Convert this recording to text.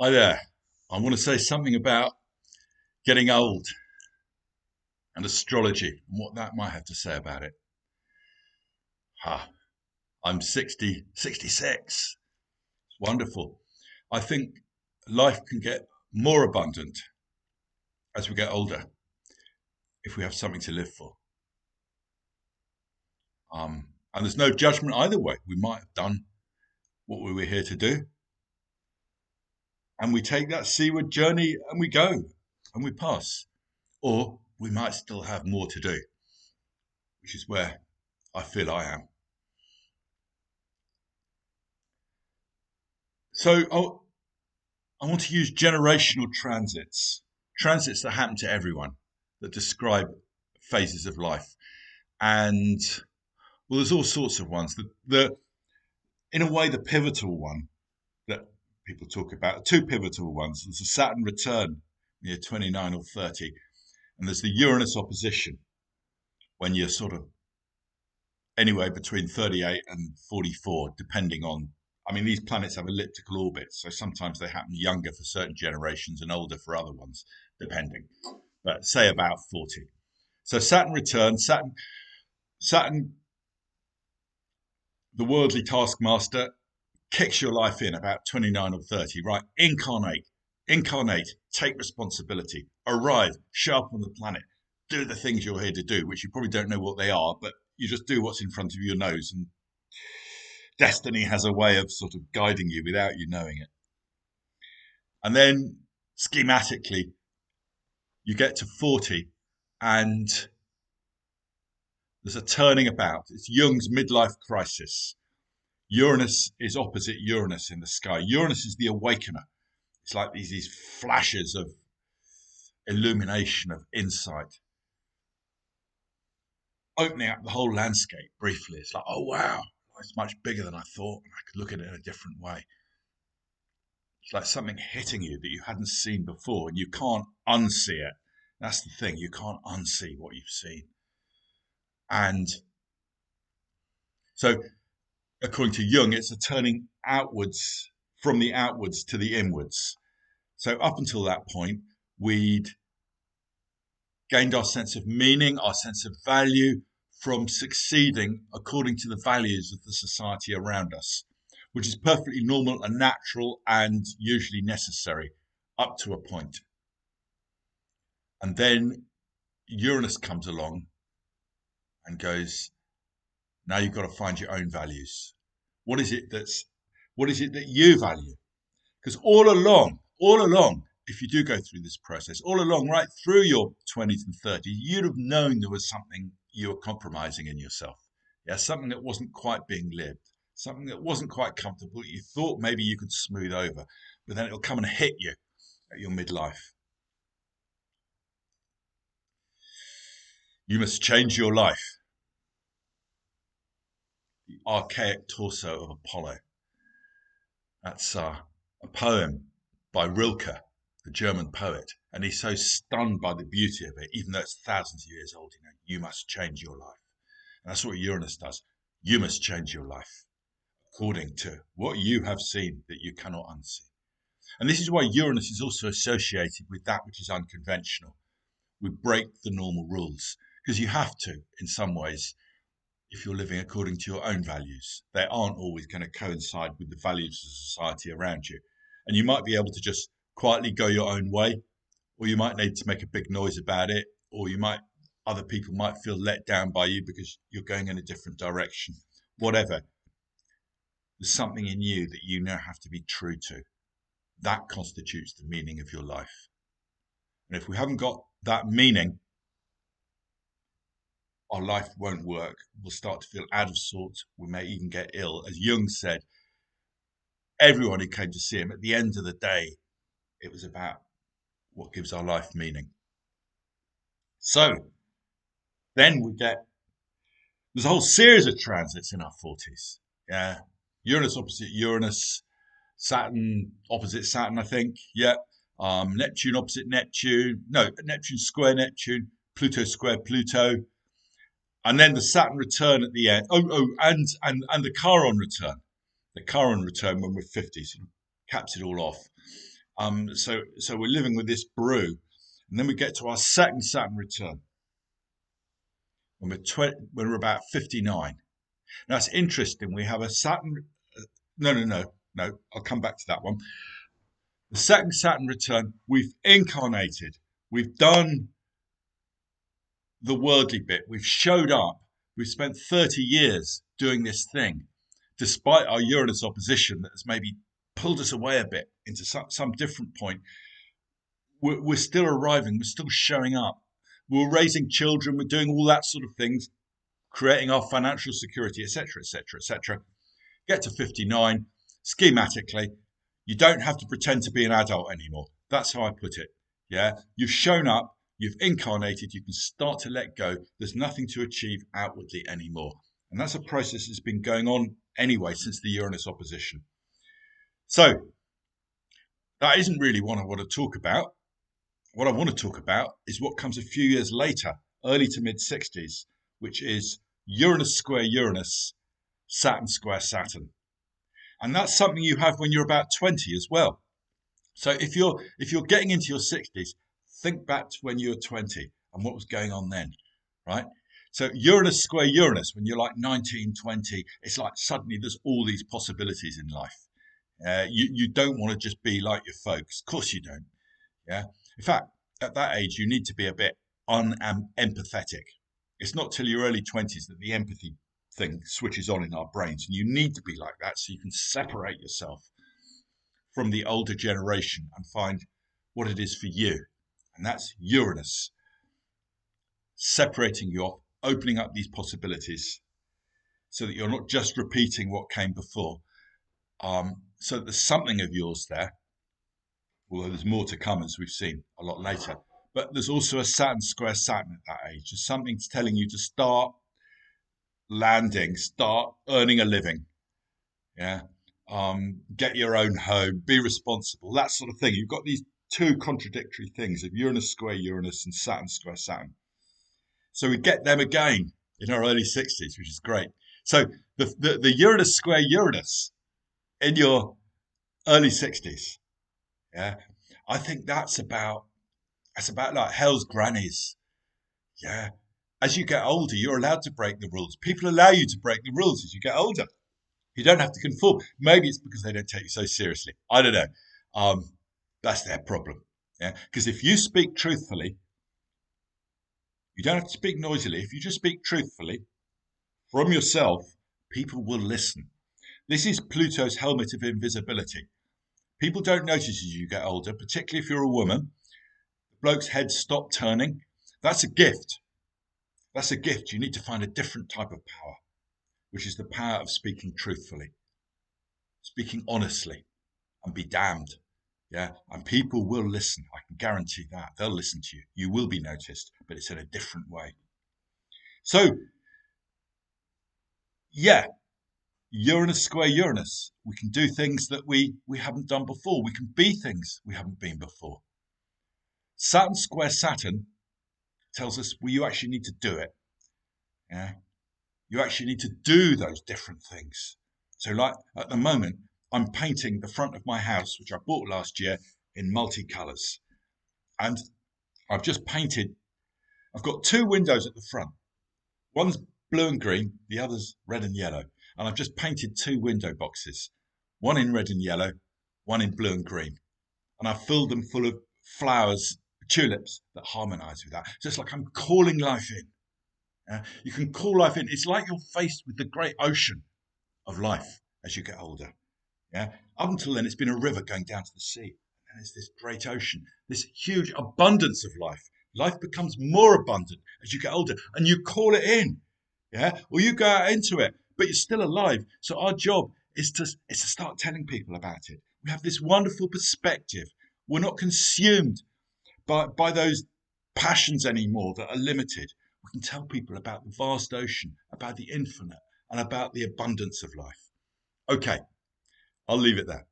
Hi there. I want to say something about getting old and astrology and what that might have to say about it. Ha, I'm 60, 66. It's wonderful. I think life can get more abundant as we get older if we have something to live for. And there's no judgment either way. We might have done what we were here to do, and we take that seaward journey and we go and we pass. Or we might still have more to do, which is where I feel I am. So I want to use generational transits that happen to everyone, that describe phases of life. And well, there's all sorts of ones. In a way, the pivotal one that people talk about, two pivotal ones. There's a Saturn return near 29 or 30, and there's the Uranus opposition when you're sort of anywhere between 38 and 44, depending on. I mean, these planets have elliptical orbits, so sometimes they happen younger for certain generations and older for other ones, depending. But say about 40. So Saturn returns. Saturn, the worldly taskmaster, kicks your life in about 29 or 30. Right? Incarnate, take responsibility, arrive, show up on the planet, do the things you're here to do, which you probably don't know what they are, but you just do what's in front of your nose, and destiny has a way of sort of guiding you without you knowing it. And then schematically, you get to 40 and there's a turning about. It's Jung's midlife crisis. Uranus is opposite Uranus in the sky. Uranus is the awakener. It's like these flashes of illumination, of insight, opening up the whole landscape briefly. It's like, oh, wow, it's much bigger than I thought. I could look at it in a different way. It's like something hitting you that you hadn't seen before, and you can't unsee it. That's the thing, you can't unsee what you've seen. And so, according to Jung, it's a turning outwards, from the outwards to the inwards. So, up until that point, we'd gained our sense of meaning, our sense of value from succeeding according to the values of the society around us, which is perfectly normal and natural and usually necessary up to a point. And then Uranus comes along and goes, now you've got to find your own values. What is it that you value? Because all along, if you do go through this process, all along, right through your 20s and 30s, you'd have known there was something you were compromising in yourself. Yeah, something that wasn't quite being lived, something that wasn't quite comfortable. You thought maybe you could smooth over, but then it'll come and hit you at your midlife. You must change your life. The archaic torso of Apollo. That's a poem by Rilke, the German poet, and he's so stunned by the beauty of it, even though it's thousands of years old. You must change your life. And that's what Uranus does. You must change your life according to what you have seen that you cannot unsee. And this is why Uranus is also associated with that which is unconventional. We break the normal rules because you have to, in some ways, if you're living according to your own values. They aren't always going to coincide with the values of society around you. And you might be able to just quietly go your own way, or you might need to make a big noise about it, or other people might feel let down by you because you're going in a different direction. Whatever. There's something in you that you now have to be true to. That constitutes the meaning of your life. And if we haven't got that meaning, our life won't work. We'll start to feel out of sorts. We may even get ill. As Jung said, everyone who came to see him, at the end of the day, it was about what gives our life meaning. So then there's a whole series of transits in our 40s. Yeah. Uranus opposite Uranus, Saturn opposite Saturn, I think. Yeah. Neptune opposite Neptune. No, Neptune square Neptune, Pluto square Pluto. And then the Saturn return at the end. And the Chiron return. The Chiron return when we're 50 sort of caps it all off. So we're living with this brew, and then we get to our second Saturn return when we're about 59. Now it's interesting. We have a Saturn. No. I'll come back to that one. The second Saturn return, we've incarnated. We've done the worldly bit. We've showed up. We've spent 30 years doing this thing, despite our Uranus opposition that has maybe pulled us away a bit into some different point. We're still arriving. We're still showing up. We're raising children. We're doing all that sort of things, creating our financial security, etc., etc., etc. Get to 59, schematically, you don't have to pretend to be an adult anymore. That's how I put it. Yeah, you've shown up, you've incarnated, you can start to let go. There's nothing to achieve outwardly anymore. And that's a process that's been going on anyway since the Uranus opposition. So that isn't really what I want to talk about. What I want to talk about is what comes a few years later, early to mid 60s, which is Uranus square Uranus, Saturn square Saturn. And that's something you have when you're about 20 as well. So if you're getting into your 60s, think back to when you were 20 and what was going on then, right? So Uranus square Uranus, when you're like 19, 20, it's like suddenly there's all these possibilities in life. You don't want to just be like your folks. Of course you don't. Yeah. In fact, at that age, you need to be a bit unempathetic. It's not till your early 20s that the empathy thing switches on in our brains, and you need to be like that so you can separate yourself from the older generation and find what it is for you. And that's Uranus separating you off, opening up these possibilities so that you're not just repeating what came before. So there's something of yours there, although there's more to come, as we've seen a lot later. But there's also a Saturn square Saturn at that age. There's something telling you to start landing, start earning a living. Yeah. Get your own home, be responsible, that sort of thing. You've got these two contradictory things of Uranus square Uranus and Saturn square Saturn. So we get them again in our early 60s, which is great. So the Uranus square Uranus in your early 60s, yeah, I think that's about like hell's grannies. Yeah. As you get older, you're allowed to break the rules. People allow you to break the rules as you get older. You don't have to conform. Maybe it's because they don't take you so seriously. I don't know. That's their problem. Yeah. Because if you speak truthfully, you don't have to speak noisily. If you just speak truthfully from yourself, people will listen. This is Pluto's helmet of invisibility. People don't notice as you get older, particularly if you're a woman. The bloke's head stop turning. That's a gift. That's a gift. You need to find a different type of power, which is the power of speaking truthfully, speaking honestly, and be damned. Yeah, and people will listen. I can guarantee that. They'll listen to you. You will be noticed, but it's in a different way. So, yeah, Uranus square Uranus. We can do things that we haven't done before. We can be things we haven't been before. Saturn square Saturn tells us, well, you actually need to do it. Yeah, you actually need to do those different things. So, like at the moment, I'm painting the front of my house, which I bought last year, in multicolours. And I've just painted, I've got two windows at the front. One's blue and green, the other's red and yellow. And I've just painted two window boxes, one in red and yellow, one in blue and green. And I've filled them full of flowers, tulips that harmonise with that. So it's like I'm calling life in. You can call life in. It's like you're faced with the great ocean of life as you get older. Yeah. Up until then, it's been a river going down to the sea. And it's this great ocean, this huge abundance of life. Life becomes more abundant as you get older and you call it in. Yeah. Or you go out into it, but you're still alive. So our job is to start telling people about it. We have this wonderful perspective. We're not consumed by those passions anymore that are limited. We can tell people about the vast ocean, about the infinite, and about the abundance of life. Okay, I'll leave it there.